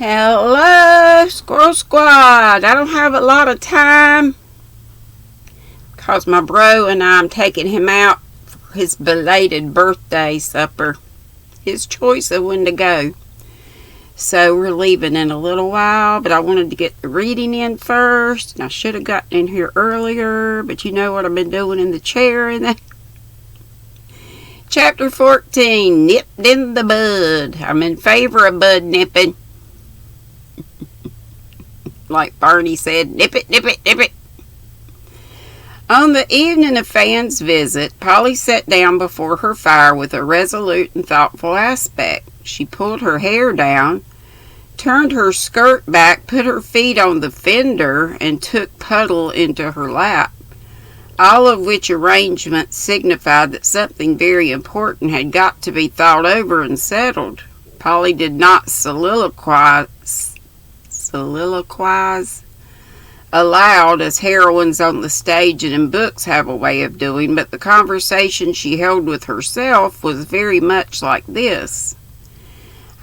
Hello, Squirrel Squad. I don't have a lot of time because my bro and I'm taking him out for his belated birthday supper. His choice of when to go. So we're leaving in a little while, but I wanted to get the reading in first. And I should have gotten in here earlier, but you know what I've been doing in the chair and that. Chapter 14, Nipped in the Bud. I'm in favor of bud nipping. Like Barney said, nip it, nip it, nip it. On the evening of Fan's visit, Polly sat down before her fire with a resolute and thoughtful aspect. She pulled her hair down, turned her skirt back, put her feet on the fender, and took Puddle into her lap, all of which arrangements signified that something very important had got to be thought over and settled. Polly did not soliloquize aloud as heroines on the stage and in books have a way of doing, but the conversation she held with herself was very much like this.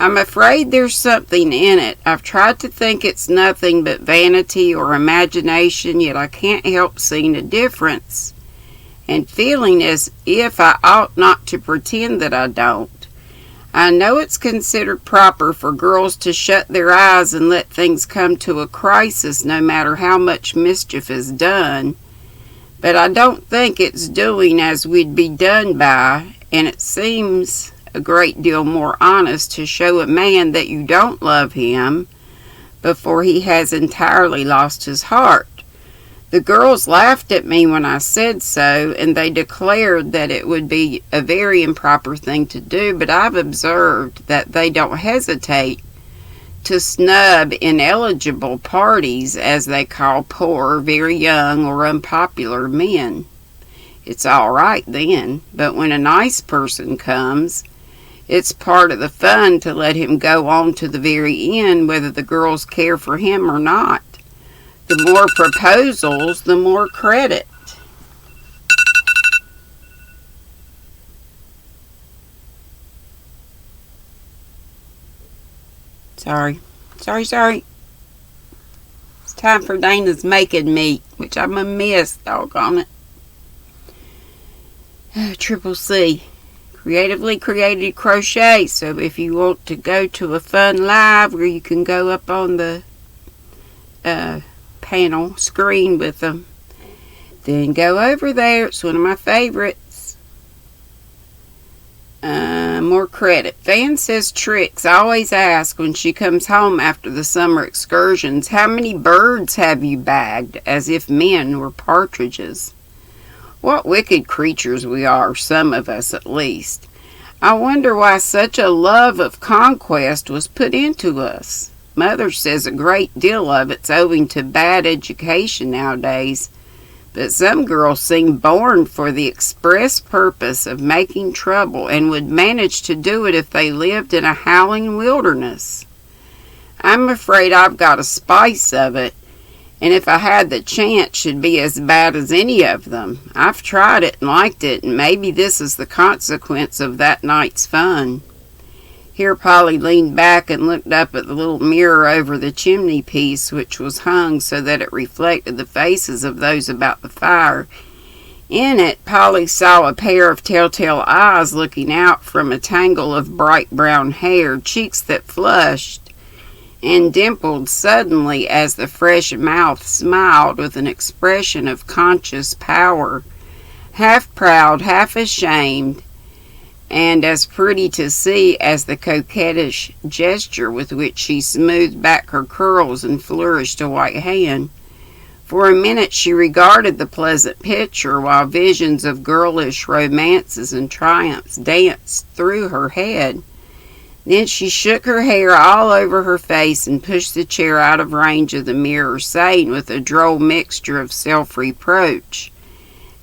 I'm afraid there's something in it. I've tried to think it's nothing but vanity or imagination, yet I can't help seeing a difference and feeling as if I ought not to pretend that I don't. I know it's considered proper for girls to shut their eyes and let things come to a crisis no matter how much mischief is done, but I don't think it's doing as we'd be done by, and it seems a great deal more honest to show a man that you don't love him before he has entirely lost his heart. The girls laughed at me when I said so, and they declared that it would be a very improper thing to do, but I've observed that they don't hesitate to snub ineligible parties, as they call poor, very young, or unpopular men. It's all right then, but when a nice person comes, it's part of the fun to let him go on to the very end, whether the girls care for him or not. The more proposals, the more credit. Sorry. It's time for Dana's making meat, which I'm going to miss, doggone it. Triple C. Creatively Created Crochet. So if you want to go to a fun live where you can go up on the panel screen with them, then go over there. It's one of my favorites. More credit. Fan says Trix always asks when she comes home after the summer excursions, how many birds have you bagged, as if men were partridges. What wicked creatures we are, some of us at least. I wonder why such a love of conquest was put into us. Mother says a great deal of it's owing to bad education nowadays, but some girls seem born for the express purpose of making trouble and would manage to do it if they lived in a howling wilderness. I'm afraid I've got a spice of it, and if I had the chance should be as bad as any of them. I've tried it and liked it, and maybe this is the consequence of that night's fun. Here Polly leaned back and looked up at the little mirror over the chimney piece, which was hung so that it reflected the faces of those about the fire. In it, Polly saw a pair of telltale eyes looking out from a tangle of bright brown hair, cheeks that flushed and dimpled suddenly as the fresh mouth smiled with an expression of conscious power, half proud, half ashamed, and as pretty to see as the coquettish gesture with which she smoothed back her curls and flourished a white hand. For a minute she regarded the pleasant picture, while visions of girlish romances and triumphs danced through her head. Then she shook her hair all over her face and pushed the chair out of range of the mirror, saying with a droll mixture of self-reproach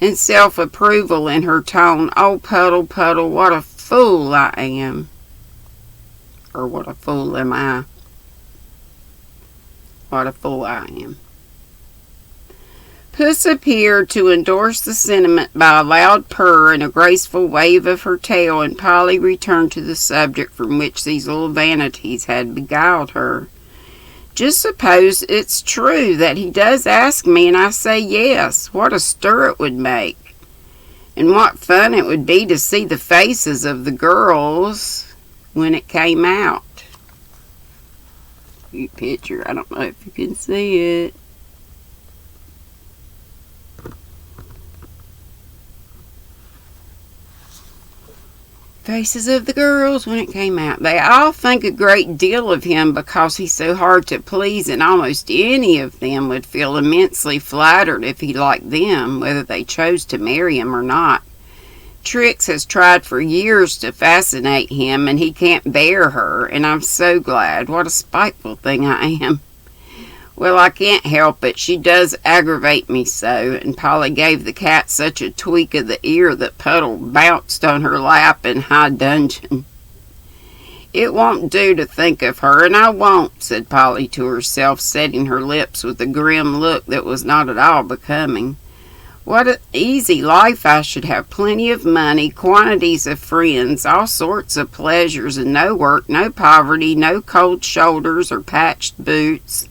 and self-approval in her tone, "Oh, Puddle, Puddle, what a fool I am." Or what a fool am I? What a fool I am. Puss appeared to endorse the sentiment by a loud purr and a graceful wave of her tail, and Polly returned to the subject from which these little vanities had beguiled her. Just suppose it's true that he does ask me and I say yes. What a stir it would make. And what fun it would be to see the faces of the girls when it came out. Picture, I don't know if you can see it. Faces of the girls when it came out. They all think a great deal of him because he's so hard to please, and almost any of them would feel immensely flattered if he liked them, whether they chose to marry him or not. Trix has tried for years to fascinate him, and he can't bear her, and I'm so glad. What a spiteful thing I am. Well, I can't help it. She does aggravate me so, and Polly gave the cat such a tweak of the ear that Puddle bounced on her lap in high dudgeon. It won't do to think of her, and I won't, said Polly to herself, setting her lips with a grim look that was not at all becoming. What an easy life I should have, plenty of money, quantities of friends, all sorts of pleasures, and no work, no poverty, no cold shoulders or patched boots.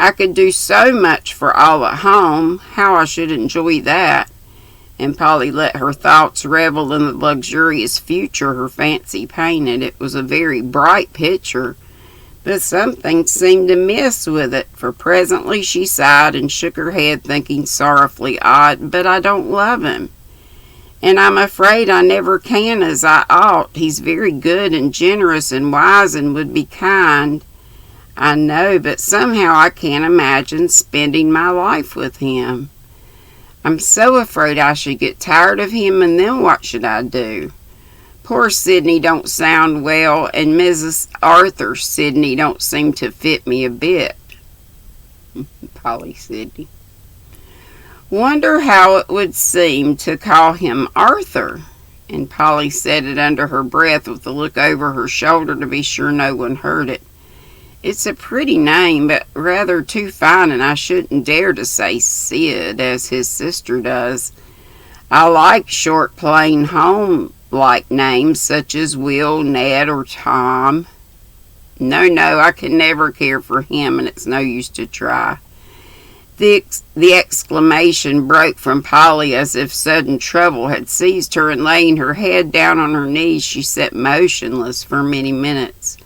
I could do so much for all at home. How I should enjoy that. And Polly let her thoughts revel in the luxurious future her fancy painted. It was a very bright picture, but something seemed amiss with it, for presently she sighed and shook her head, thinking sorrowfully, odd, but I don't love him. And I'm afraid I never can as I ought. He's very good and generous and wise and would be kind. I know, but somehow I can't imagine spending my life with him. I'm so afraid I should get tired of him, and then what should I do? Poor Sidney don't sound well, and Mrs. Arthur Sidney don't seem to fit me a bit. Polly Sidney. Wonder how it would seem to call him Arthur. And Polly said it under her breath with a look over her shoulder to be sure no one heard it. It's a pretty name, but rather too fine, and I shouldn't dare to say Sid, as his sister does. I like short, plain, home-like names, such as Will, Ned, or Tom. No, I can never care for him, and it's no use to try. The exclamation broke from Polly as if sudden trouble had seized her, and laying her head down on her knees, she sat motionless for many minutes.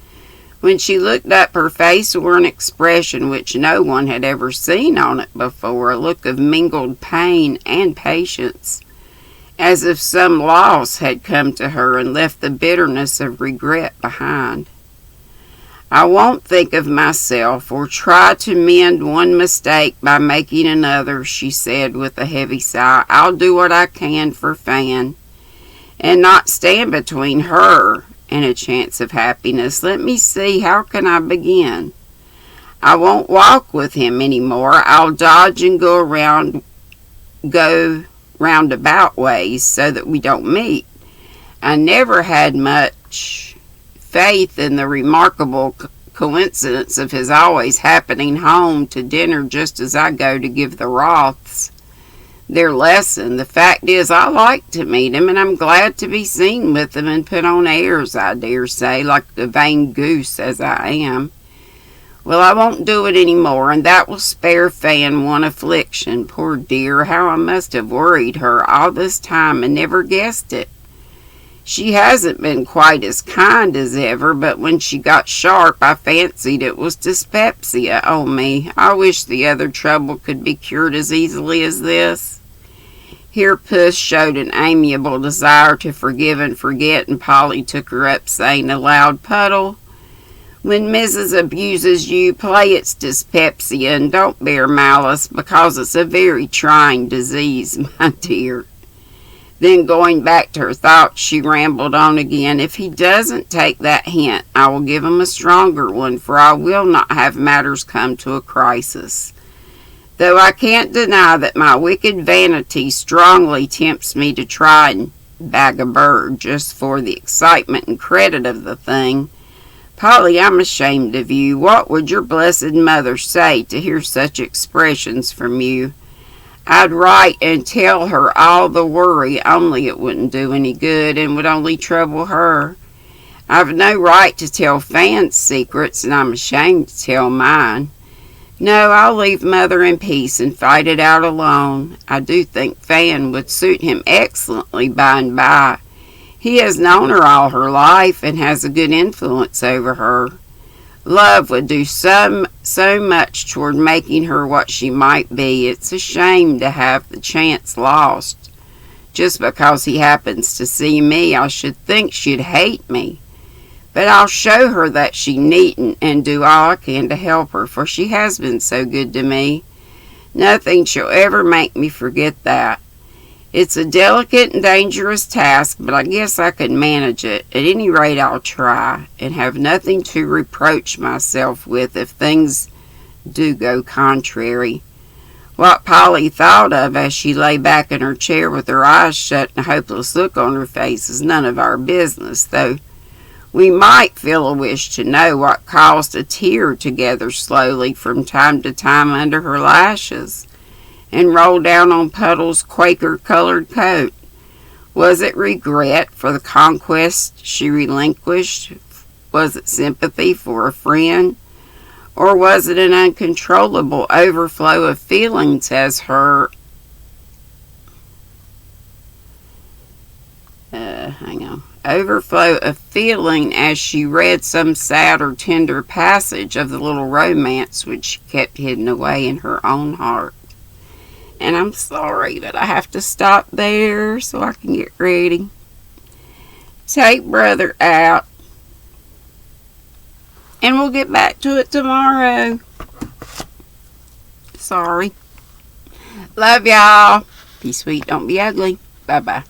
When she looked up, her face wore an expression which no one had ever seen on it before, a look of mingled pain and patience, as if some loss had come to her and left the bitterness of regret behind. I won't think of myself or try to mend one mistake by making another, she said with a heavy sigh. I'll do what I can for Fan, and not stand between her and a chance of happiness. Let me see, how can I begin? I won't walk with him any more. I'll dodge and go roundabout ways so that we don't meet. I never had much faith in the remarkable coincidence of his always happening home to dinner just as I go to give the Roths their lesson. The fact is, I like to meet him, and I'm glad to be seen with them and put on airs, I dare say, like a vain goose as I am. Well, I won't do it any more, and that will spare Fan one affliction. Poor dear, how I must have worried her all this time and never guessed it. She hasn't been quite as kind as ever, but when she got sharp, I fancied it was dyspepsia. Oh me, I wish the other trouble could be cured as easily as this. Here Puss showed an amiable desire to forgive and forget, and Polly took her up, saying aloud, Puddle, when Mrs. abuses you, play it's dyspepsia, and don't bear malice, because it's a very trying disease, my dear. Then, going back to her thoughts, she rambled on again. If he doesn't take that hint, I will give him a stronger one, for I will not have matters come to a crisis. Though I can't deny that my wicked vanity strongly tempts me to try and bag a bird just for the excitement and credit of the thing. Polly, I'm ashamed of you. What would your blessed mother say to hear such expressions from you? I'd write and tell her all the worry, only it wouldn't do any good and would only trouble her. I've no right to tell Fan's secrets, and I'm ashamed to tell mine. No, I'll leave Mother in peace and fight it out alone. I do think Fan would suit him excellently by and by. He has known her all her life and has a good influence over her. Love would do so much toward making her what she might be. It's a shame to have the chance lost. Just because he happens to see me, I should think she'd hate me. But I'll show her that she needn't, and do all I can to help her, for she has been so good to me. Nothing shall ever make me forget that. It's a delicate and dangerous task, but I guess I could manage it. At any rate, I'll try, and have nothing to reproach myself with if things do go contrary. What Polly thought of as she lay back in her chair with her eyes shut and a hopeless look on her face is none of our business, though we might feel a wish to know what caused a tear to gather slowly from time to time under her lashes and roll down on Puddle's Quaker-colored coat. Was it regret for the conquest she relinquished? Was it sympathy for a friend? Or was it an uncontrollable overflow of feelings as her... overflow of feeling as she read some sad or tender passage of the little romance which she kept hidden away in her own heart. And I'm sorry that I have to stop there so I can get ready. Take Brother out. And we'll get back to it tomorrow. Sorry. Love y'all. Be sweet, don't be ugly. Bye-bye.